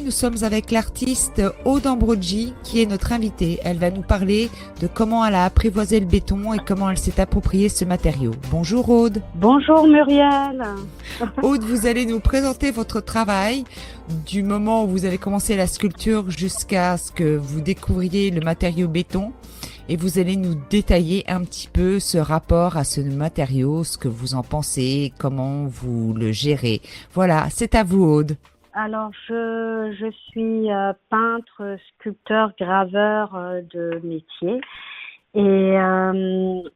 nous sommes avec l'artiste Aude Ambrogi qui est notre invitée. Elle va nous parler de comment elle a apprivoisé le béton et comment elle s'est approprié ce matériau. Bonjour Aude. Bonjour Muriel. Aude, vous allez nous présenter votre travail du moment où vous avez commencé la sculpture jusqu'à ce que vous découvriez le matériau béton. Et vous allez nous détailler un petit peu ce rapport à ce matériau, ce que vous en pensez, comment vous le gérez. Voilà, c'est à vous Aude. Alors, je suis peintre, sculpteur, graveur de métier et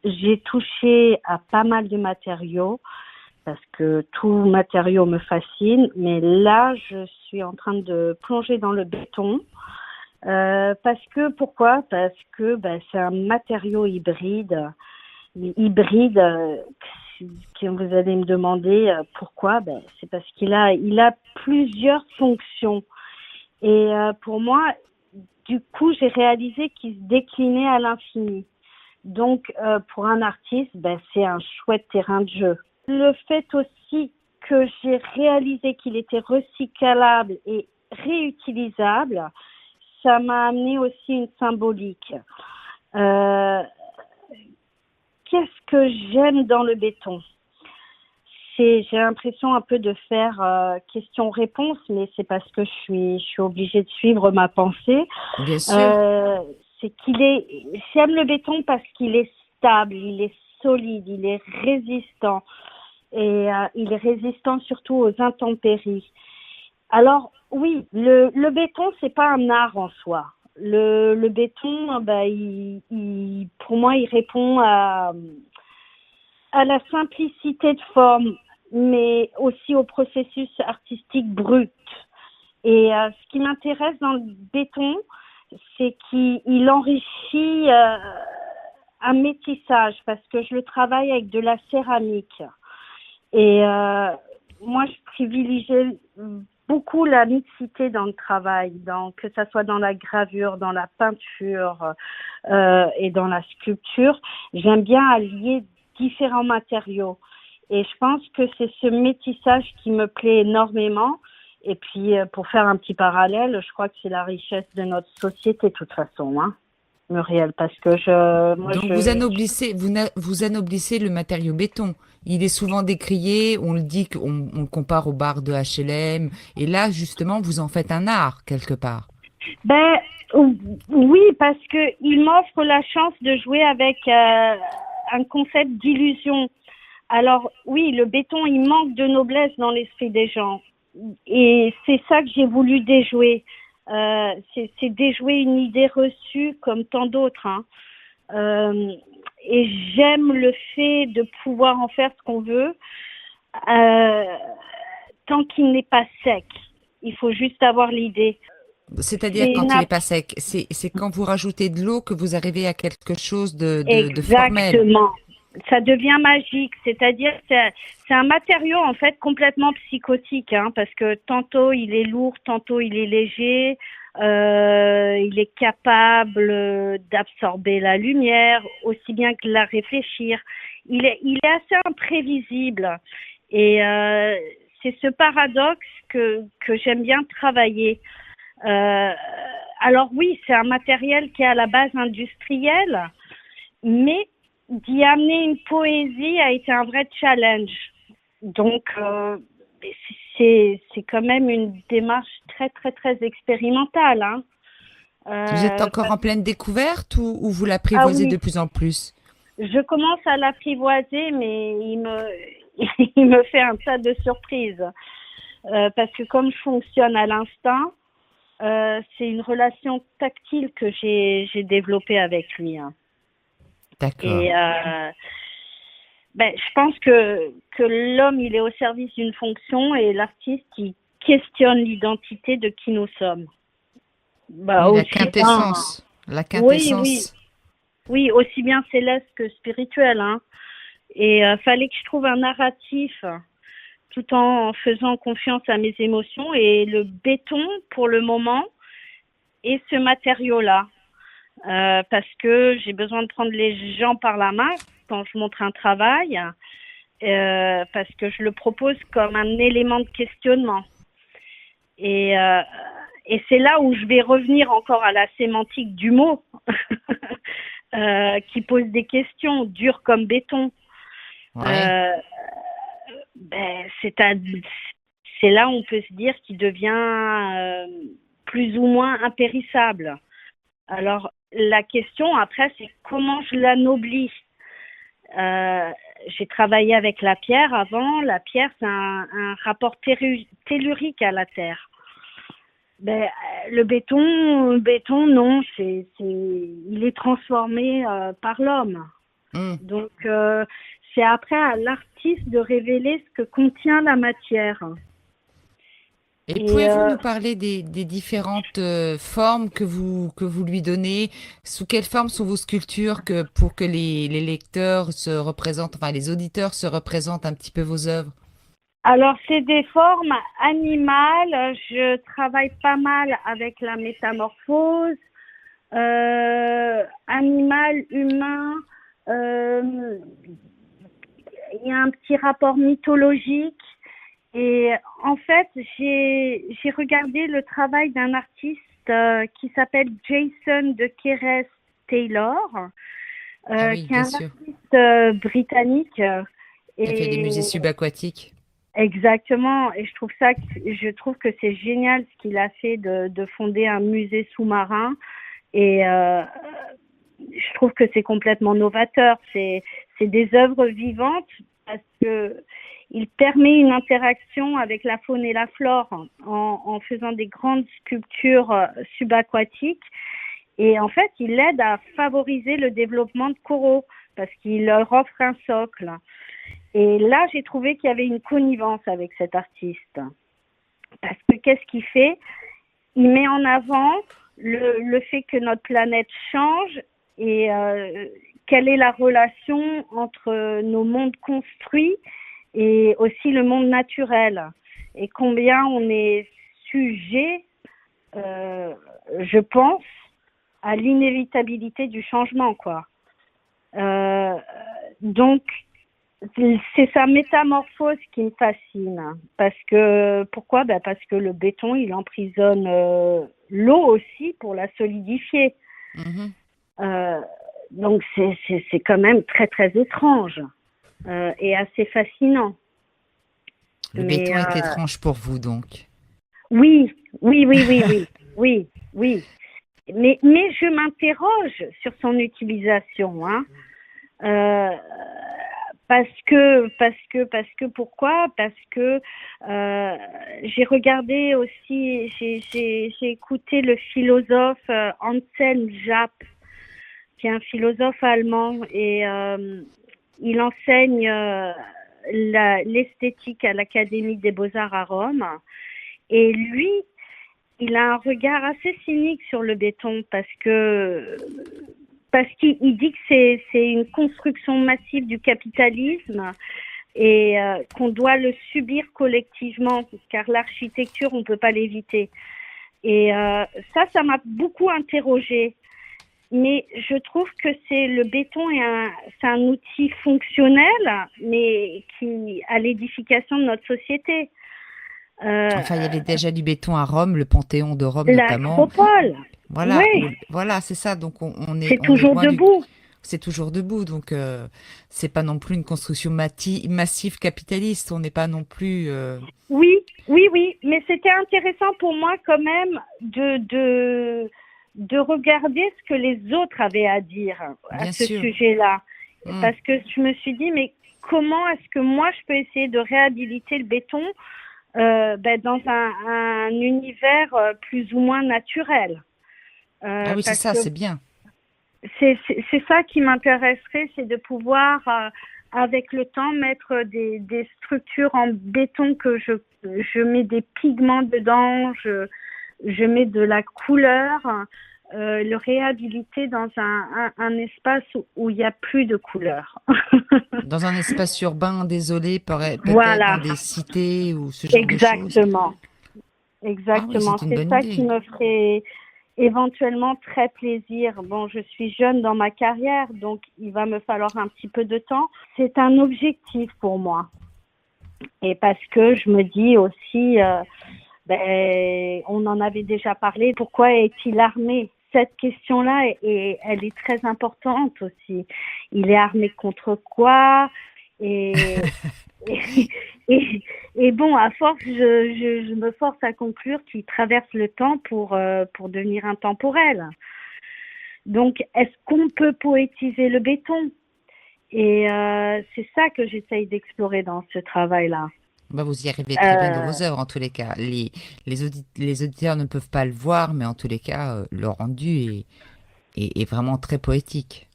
j'ai touché à pas mal de matériaux parce que tout matériau me fascine. Mais là, je suis en train de plonger dans le béton. Pourquoi? Parce que c'est un matériau hybride. Que vous allez me demander pourquoi, c'est parce qu'il a plusieurs fonctions. Et pour moi, du coup, j'ai réalisé qu'il se déclinait à l'infini. Donc, pour un artiste, c'est un chouette terrain de jeu. Le fait aussi que j'ai réalisé qu'il était recyclable et réutilisable, ça m'a amené aussi une symbolique. Qu'est-ce que j'aime dans le béton? J'ai l'impression un peu de faire question-réponse, mais c'est parce que je suis obligée de suivre ma pensée. Bien sûr. J'aime le béton parce qu'il est stable, il est solide, il est résistant. Et il est résistant surtout aux intempéries. Alors, oui, le béton, c'est pas un art en soi. Le béton, pour moi, il répond à la simplicité de forme, mais aussi au processus artistique brut. Et ce qui m'intéresse dans le béton, c'est qu'il enrichit un métissage, parce que je le travaille avec de la céramique. Et moi, je privilégie beaucoup la mixité dans le travail, que ça soit dans la gravure, dans la peinture et dans la sculpture. J'aime bien allier différents matériaux. Et je pense que c'est ce métissage qui me plaît énormément. Et puis, pour faire un petit parallèle, je crois que c'est la richesse de notre société, de toute façon, hein, Muriel, parce que vous anoblissez le matériau béton. Il est souvent décrié, on le dit, on le compare aux barres de HLM. Et là, justement, vous en faites un art, quelque part. Oui, parce que il m'offre la chance de jouer avec un concept d'illusion. Alors, oui, le béton, il manque de noblesse dans l'esprit des gens. Et c'est ça que j'ai voulu déjouer. C'est déjouer une idée reçue comme tant d'autres, hein. Et j'aime le fait de pouvoir en faire ce qu'on veut tant qu'il n'est pas sec. Il faut juste avoir l'idée. C'est-à-dire quand il n'est pas sec, c'est quand vous rajoutez de l'eau que vous arrivez à quelque chose de formel. Exactement. Ça devient magique, c'est-à-dire c'est un matériau en fait complètement psychotique, hein, parce que tantôt il est lourd, tantôt il est léger, il est capable d'absorber la lumière aussi bien que de la réfléchir. Il est assez imprévisible et c'est ce paradoxe que j'aime bien travailler. Alors oui, c'est un matériel qui est à la base industrielle, mais d'y amener une poésie a été un vrai challenge. Donc, c'est quand même une démarche très, très, très expérimentale, hein. Vous êtes encore en pleine découverte ou vous l'apprivoisez de plus en plus? Je commence à l'apprivoiser, mais il me fait un tas de surprises. Parce que comme je fonctionne à l'instinct, c'est une relation tactile que j'ai développée avec lui, hein. D'accord. Et je pense que l'homme, il est au service d'une fonction et l'artiste, il questionne l'identité de qui nous sommes. La quintessence. La quintessence. Oui, aussi bien céleste que spirituel, hein. Et fallait que je trouve un narratif tout en faisant confiance à mes émotions. Et le béton, pour le moment, est ce matériau-là. Parce que j'ai besoin de prendre les gens par la main quand je montre un travail, parce que je le propose comme un élément de questionnement. Et Et c'est là où je vais revenir encore à la sémantique du mot, qui pose des questions, dur comme béton. Ouais. Euh, ben, c'est là où on peut se dire qu'il devient plus ou moins impérissable. Alors, la question après, c'est comment je l'anoblis. J'ai travaillé avec la pierre avant. La pierre, c'est un rapport tellurique à la terre. Ben, le béton, non, il est transformé par l'homme. Hmm. Donc, c'est après à l'artiste de révéler ce que contient la matière. Et Et pouvez-vous nous parler des différentes formes que vous lui donnez? Sous quelle forme sont vos sculptures pour que les lecteurs se représentent, enfin les auditeurs se représentent un petit peu vos œuvres? alors, c'est des formes animales. Je travaille pas mal avec la métamorphose, animal, humain. Euh, il y a un petit rapport mythologique. Et en fait, j'ai regardé le travail d'un artiste qui s'appelle Jason de Keres Taylor, Ah oui, qui est bien un sûr. artiste britannique. Il a fait des musées Et subaquatiques. exactement. Et je trouve que c'est génial ce qu'il a fait de fonder un musée sous-marin. Et je trouve que c'est complètement novateur. C'est des œuvres vivantes parce que il permet une interaction avec la faune et la flore en faisant des grandes sculptures subaquatiques. Et en fait, il aide à favoriser le développement de coraux parce qu'il leur offre un socle. Et là, j'ai trouvé qu'il y avait une connivence avec cet artiste. Parce que qu'est-ce qu'il fait? Il met en avant le fait que notre planète change et quelle est la relation entre nos mondes construits et aussi le monde naturel et combien on est sujet, je pense, à l'inévitabilité du changement, quoi. Euh, donc, c'est sa métamorphose qui me fascine. Parce que, pourquoi? Ben parce que le béton, il emprisonne l'eau aussi pour la solidifier. Mhm. Euh, donc, c'est quand même très, très étrange et assez fascinant. Le Mais béton est étrange pour vous, donc. oui, oui, oui, oui, oui, oui, oui. Mais je m'interroge sur son utilisation, hein. Euh, pourquoi? Parce que j'ai regardé aussi, j'ai écouté le philosophe Anselm Japp, qui est un philosophe allemand, et il enseigne l'esthétique à l'Académie des Beaux-Arts à Rome. Et lui, il a un regard assez cynique sur le béton parce qu'il dit que c'est une construction massive du capitalisme et qu'on doit le subir collectivement car l'architecture, on ne peut pas l'éviter. Et ça m'a beaucoup interrogée. Mais je trouve que le béton c'est un outil fonctionnel, mais qui à l'édification de notre société. Enfin, il y avait déjà du béton à Rome, le Panthéon de Rome notamment. L'acropole, Voilà, oui, voilà, c'est ça. Donc c'est on est toujours loin du, debout. c'est toujours debout. Donc c'est pas non plus une construction massive capitaliste. On n'est pas non plus. Oui, oui, oui, mais c'était intéressant pour moi quand même de regarder ce que les autres avaient à dire à Bien ce sûr. sujet-là. Hmm. Parce que je me suis dit, mais comment est-ce que moi je peux essayer de réhabiliter le béton dans un univers plus ou moins naturel? Ah oui, c'est Parce ça, que c'est bien. c'est ça qui m'intéresserait, c'est de pouvoir, avec le temps, mettre des structures en béton que je mets des pigments dedans, je mets de la couleur, le réhabiliter dans un espace où il n'y a plus de couleur. Dans un espace urbain, désolé, peut-être dans Voilà, des cités ou ce genre de choses. exactement, Ah oui, exactement. c'est une C'est bonne ça qui idée. me ferait éventuellement très plaisir. Bon, je suis jeune dans ma carrière, donc il va me falloir un petit peu de temps. C'est un objectif pour moi. Et parce que je me dis aussi, Ben, on en avait déjà parlé. Pourquoi est-il armé? Cette question-là, elle est très importante aussi. Il est armé contre quoi? Et, et, et bon, à force, je me force à conclure qu'il traverse le temps pour devenir intemporel. Donc, est-ce qu'on peut poétiser le béton? Et c'est ça que j'essaye d'explorer dans ce travail-là. Bah, vous y arrivez très bien dans Euh, vos œuvres, en tous les cas. Les auditeurs ne peuvent pas le voir, mais en tous les cas, le rendu est vraiment très poétique.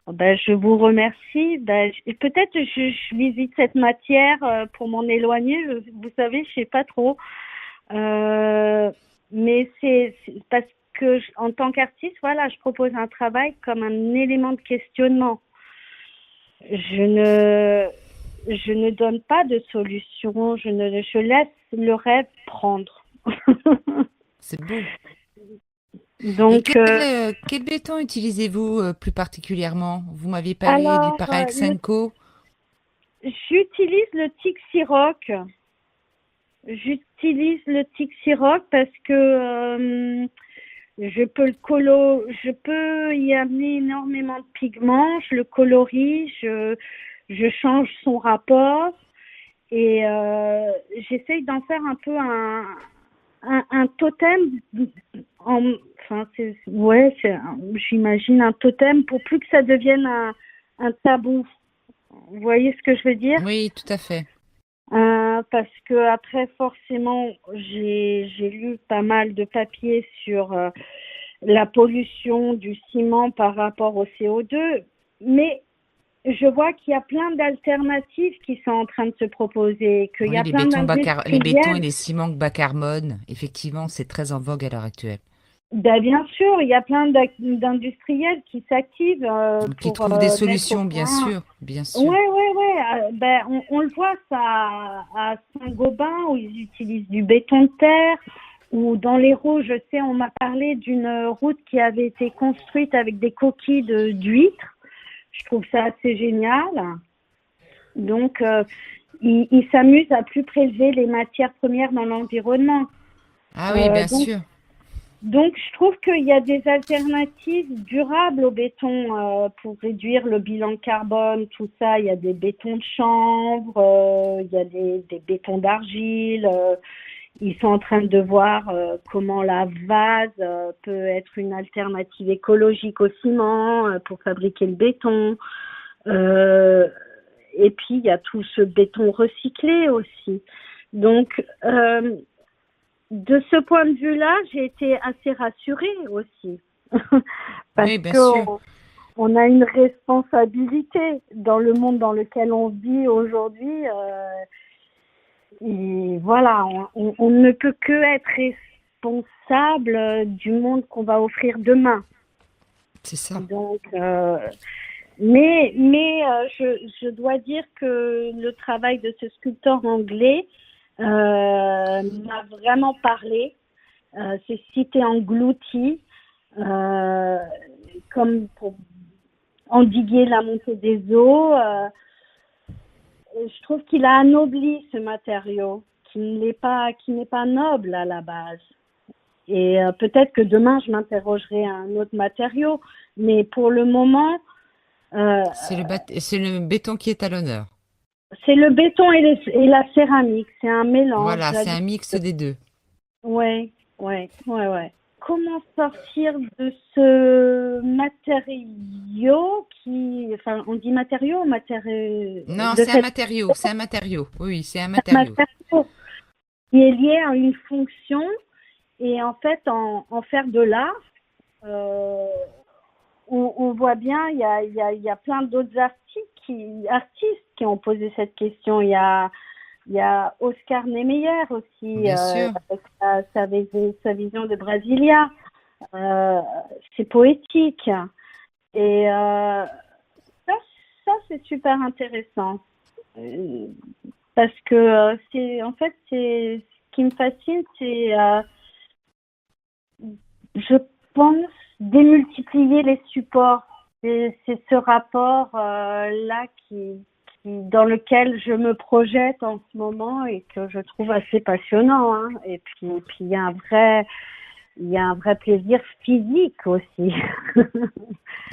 ben, je vous remercie. Ben, peut-être je visite cette matière pour m'en éloigner. Vous savez, je sais pas trop. Euh, mais c'est parce que en tant qu'artiste, voilà, je propose un travail comme un élément de questionnement. Je ne, je ne donne pas de solution. Je laisse le rêve prendre. C'est beau. Et Donc, quel béton utilisez-vous plus particulièrement? Vous m'aviez parlé du alors, Paraxenco. j'utilise le Tixiroc. J'utilise le Tixiroc parce que je peux y amener énormément de pigments, je le colorie, je change son rapport et j'essaye d'en faire un peu un totem. Enfin, j'imagine un totem pour plus que ça devienne un tabou. Vous voyez ce que je veux dire? Oui, tout à fait. Parce que après, forcément, j'ai lu pas mal de papiers sur la pollution du ciment par rapport au CO2, mais je vois qu'il y a plein d'alternatives qui sont en train de se proposer, qu'il y Oui, a plein les bétons et d'industriels. les ciments bas carbone, effectivement, c'est très en vogue à l'heure actuelle. Ben, bien sûr, il y a plein d'industriels qui s'activent Qui pour trouvent des mettre au solutions, bien point. sûr, bien sûr. Ouais. Ben, on le voit ça à Saint-Gobain où ils utilisent du béton de terre ou dans l'Hérault, je sais, on m'a parlé d'une route qui avait été construite avec des coquilles d'huîtres. Je trouve ça assez génial. Donc, ils s'amusent à plus prélever les matières premières dans l'environnement. Ah oui, Euh, bien donc, sûr. donc, je trouve qu'il y a des alternatives durables au béton pour réduire le bilan carbone, tout ça. Il y a des bétons de chanvre, il y a des bétons d'argile. Ils sont en train de voir comment la vase peut être une alternative écologique au ciment pour fabriquer le béton. Euh, et puis, il y a tout ce béton recyclé aussi. Donc, de ce point de vue-là, j'ai été assez rassurée aussi. Parce Oui, bien sûr. qu'on on a une responsabilité dans le monde dans lequel on vit aujourd'hui. Et voilà, on ne peut que être responsable du monde qu'on va offrir demain. C'est ça. Donc, je dois dire que le travail de ce sculpteur anglais m'a vraiment parlé. C'est cité englouti, comme pour endiguer la montée des eaux. Je trouve qu'il a anobli ce matériau, qui n'est pas noble à la base. Et peut-être que demain, je m'interrogerai à un autre matériau, mais pour le moment, euh, C'est le béton qui est à l'honneur. c'est le béton et la céramique. C'est un mélange. Voilà, c'est un mix des deux. Ouais. Comment sortir de ce matériau enfin, on dit matériau Non, de c'est un cette matériau, c'est un matériau. Oui, c'est un matériau. matériau qui est lié à une fonction et en fait, en faire de l'art, euh, on voit bien, il y a plein d'autres artistes qui ont posé cette question. Il y a Oscar Niemeyer aussi, Bien sûr. avec sa vision de Brasilia. C'est poétique. Et ça, c'est super intéressant. Euh, Parce que en fait, ce qui me fascine, je pense, démultiplier les supports. C'est ce rapport là dans lequel je me projette en ce moment et que je trouve assez passionnant, hein. Et puis il y a un vrai plaisir physique aussi.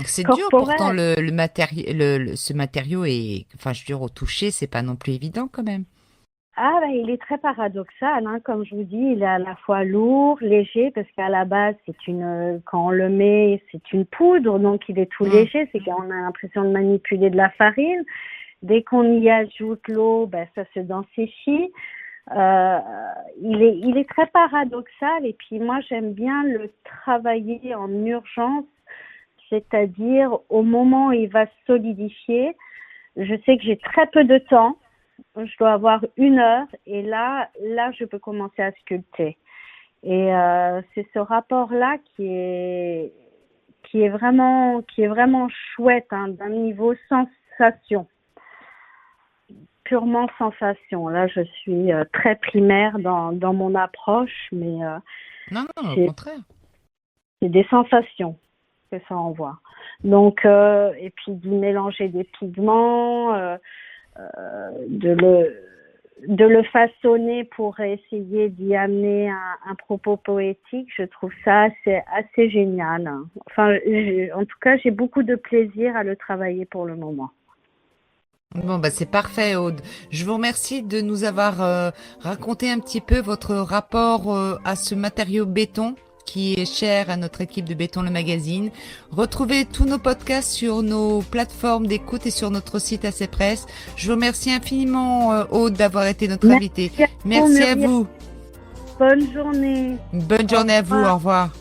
C'est dur pourtant le matériau, ce matériau est, enfin je veux dire au toucher, c'est pas non plus évident quand même. Ah ben, il est très paradoxal, hein. Comme je vous dis, il est à la fois lourd, léger, parce qu'à la base, quand on le met, c'est une poudre, donc il est tout léger, c'est qu'on a l'impression de manipuler de la farine. Dès qu'on y ajoute l'eau, ben, ça se densifie. Il est très paradoxal, et puis moi, j'aime bien le travailler en urgence, c'est-à-dire au moment où il va se solidifier. Je sais que j'ai très peu de temps. Je dois avoir 1 heure et là, je peux commencer à sculpter. Et c'est ce rapport-là qui est vraiment chouette, hein, d'un niveau sensation, purement sensation. Là, je suis très primaire dans mon approche, mais non, au contraire. C'est des sensations que ça envoie. Donc, et puis d'y mélanger des pigments. De le façonner pour essayer d'y amener un propos poétique, je trouve ça assez génial. Enfin, en tout cas, j'ai beaucoup de plaisir à le travailler pour le moment. Bon, bah c'est parfait, Aude. Je vous remercie de nous avoir raconté un petit peu votre rapport à ce matériau béton qui est cher à notre équipe de Béton le Magazine. Retrouvez tous nos podcasts sur nos plateformes d'écoute et sur notre site AC Press. Je vous remercie infiniment, Aude, d'avoir été notre invitée. Merci à vous. Bonne journée. Bonne journée à vous. Au revoir.